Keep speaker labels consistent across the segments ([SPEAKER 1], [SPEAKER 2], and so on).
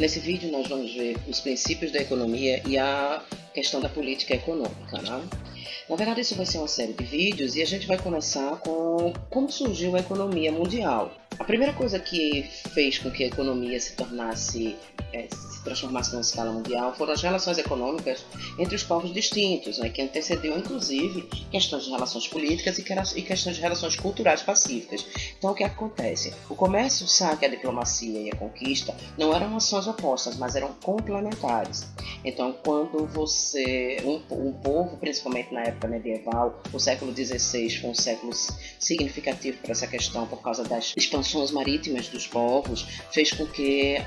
[SPEAKER 1] nesse vídeo nós vamos ver os princípios da economia e a questão da política econômica, né? Na verdade, isso vai ser uma série de vídeos e a gente vai começar com como surgiu a economia mundial. A primeira coisa que fez com que a economia se transformasse numa escala mundial foram as relações econômicas entre os povos distintos, né, que antecedeu inclusive questões de relações políticas e questões de relações culturais pacíficas. Então, o que acontece? O comércio, o saque, a diplomacia e a conquista não eram ações opostas, mas eram complementares. Então, quando um povo, principalmente na época medieval, o século XVI foi um século significativo para essa questão por causa das expansões marítimas dos povos, fez com que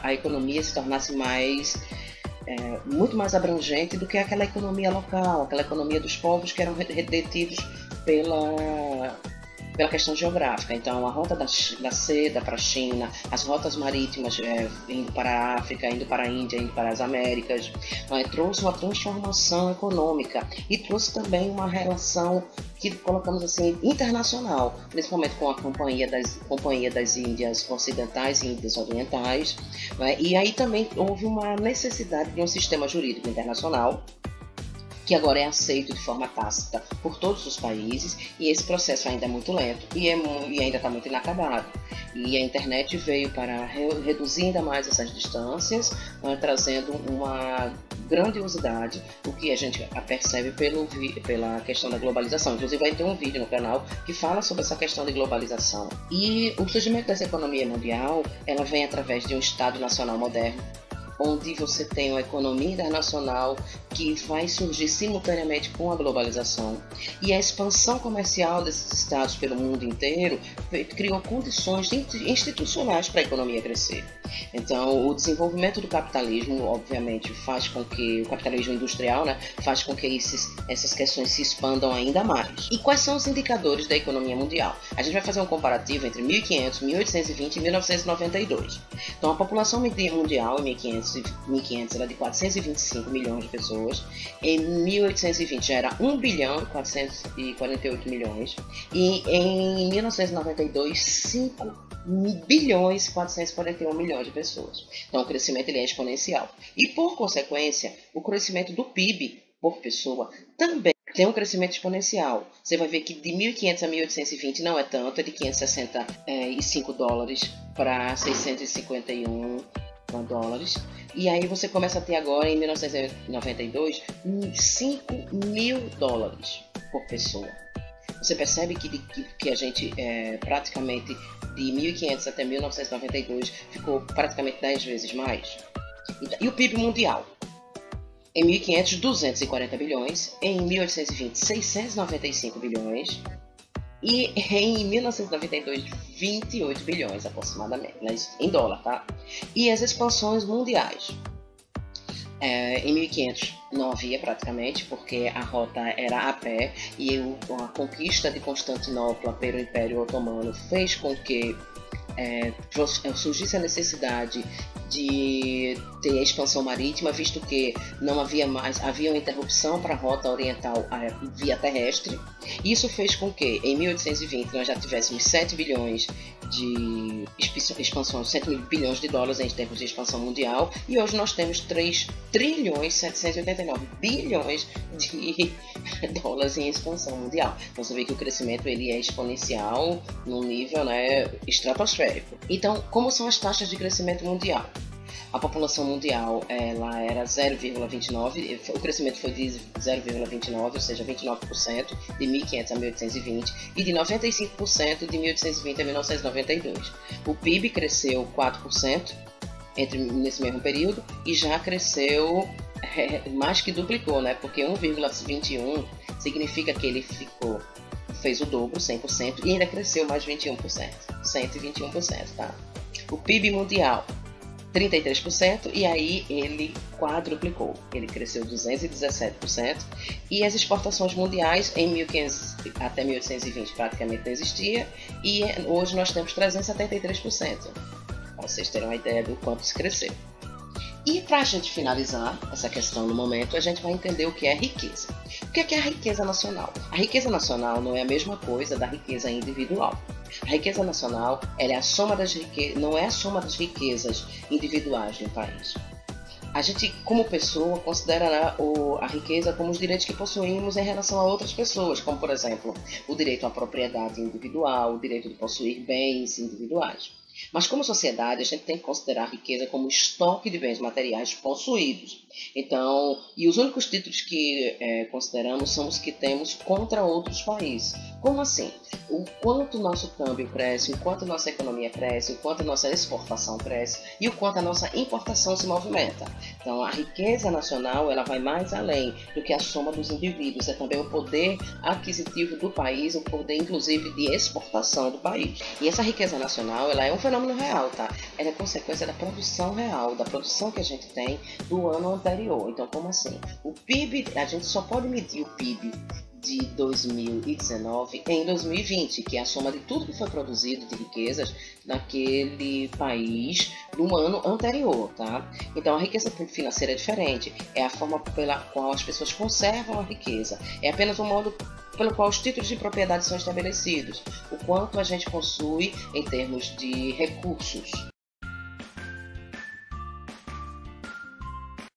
[SPEAKER 1] a economia se tornasse muito mais abrangente do que aquela economia local, aquela economia dos povos que eram detidos pela questão geográfica. Então, a rota da seda para a China, as rotas marítimas indo para a África, indo para a Índia, indo para as Américas, trouxe uma transformação econômica e trouxe também uma relação que colocamos assim internacional, principalmente com a Companhia das Índias Ocidentais e Índias Orientais, né? E aí também houve uma necessidade de um sistema jurídico internacional que agora é aceito de forma tácita por todos os países, e esse processo ainda é muito lento e ainda está muito inacabado. E a internet veio para reduzir ainda mais essas distâncias, trazendo uma grandiosidade, o que a gente percebe pela questão da globalização. Inclusive vai ter um vídeo no canal que fala sobre essa questão de globalização. E o surgimento dessa economia mundial, ela vem através de um Estado nacional moderno, onde você tem uma economia internacional que vai surgir simultaneamente com a globalização. E a expansão comercial desses estados pelo mundo inteiro criou condições institucionais para a economia crescer. Então, o desenvolvimento do capitalismo, obviamente, faz com que o capitalismo industrial, né, faz com que essas questões se expandam ainda mais. E quais são os indicadores da economia mundial? A gente vai fazer um comparativo entre 1500, 1820 e 1992. Então, a população mundial em 1500 era de 425 milhões de pessoas, em 1820 já era 1 bilhão e 448 milhões, e em 1992, 5 bilhões e 441 milhões de pessoas. Então, o crescimento ele é exponencial. E, por consequência, o crescimento do PIB por pessoa também tem um crescimento exponencial. Você vai ver que de 1500 a 1820 não é tanto, é de 565 dólares para 651 dólares. E aí você começa a ter agora, em 1992, 5 mil dólares por pessoa. Você percebe que a gente praticamente de 1500 até 1992 ficou praticamente 10 vezes mais. E o PIB mundial? Em 1500, 240 bilhões. Em 1820, 695 bilhões. E em 1992, 28 bilhões aproximadamente, né? Em dólar, tá? E as expansões mundiais? Em 1500 não havia praticamente, porque a rota era a pé, e a conquista de Constantinopla pelo Império Otomano fez com que surgisse a necessidade de ter expansão marítima, visto que não havia uma interrupção para a rota oriental via terrestre. Isso fez com que em 1820 nós já tivéssemos 7 bilhões de expansão, 7 bilhões de dólares em termos de expansão mundial, e hoje nós temos 3 trilhões 789 bilhões de dólares em expansão mundial. Então você vê que o crescimento ele é exponencial num nível, né, estratosférico. Então, como são as taxas de crescimento mundial? A população mundial ela era 0,29, o crescimento foi de 0,29, ou seja, 29% de 1500 a 1820 e de 95% de 1820 a 1992. O PIB cresceu 4% nesse mesmo período e já cresceu mais que duplicou, né? Porque 1,21 significa que ele fez o dobro, 100%, e ainda cresceu mais 21%, 121%, tá? O PIB mundial 33%, e aí ele quadruplicou, ele cresceu 217%, e as exportações mundiais em 1500 até 1820 praticamente não existia, e hoje nós temos 373%, para vocês terem uma ideia do quanto se cresceu. E para a gente finalizar essa questão no momento, a gente vai entender o que é riqueza. O que é a riqueza nacional? A riqueza nacional não é a mesma coisa da riqueza individual. A riqueza nacional, ela é a soma não é a soma das riquezas individuais de um país. A gente, como pessoa, considera a riqueza como os direitos que possuímos em relação a outras pessoas, como, por exemplo, o direito à propriedade individual, o direito de possuir bens individuais. Mas, como sociedade, a gente tem que considerar a riqueza como estoque de bens materiais possuídos. Então, e os únicos títulos que consideramos são os que temos contra outros países. Como assim? O quanto nosso câmbio cresce, o quanto nossa economia cresce, o quanto nossa exportação cresce e o quanto a nossa importação se movimenta. Então, a riqueza nacional, ela vai mais além do que a soma dos indivíduos. É também o poder aquisitivo do país, o poder, inclusive, de exportação do país. E essa riqueza nacional, ela é um fenômeno real, tá? Ela é consequência da produção real, da produção que a gente tem do ano anterior. Então, como assim? O PIB, a gente só pode medir o PIB de 2019 em 2020, que é a soma de tudo que foi produzido de riquezas naquele país no ano anterior, tá? Então a riqueza financeira é diferente, é a forma pela qual as pessoas conservam a riqueza, é apenas um modo pelo qual os títulos de propriedade são estabelecidos, o quanto a gente possui em termos de recursos.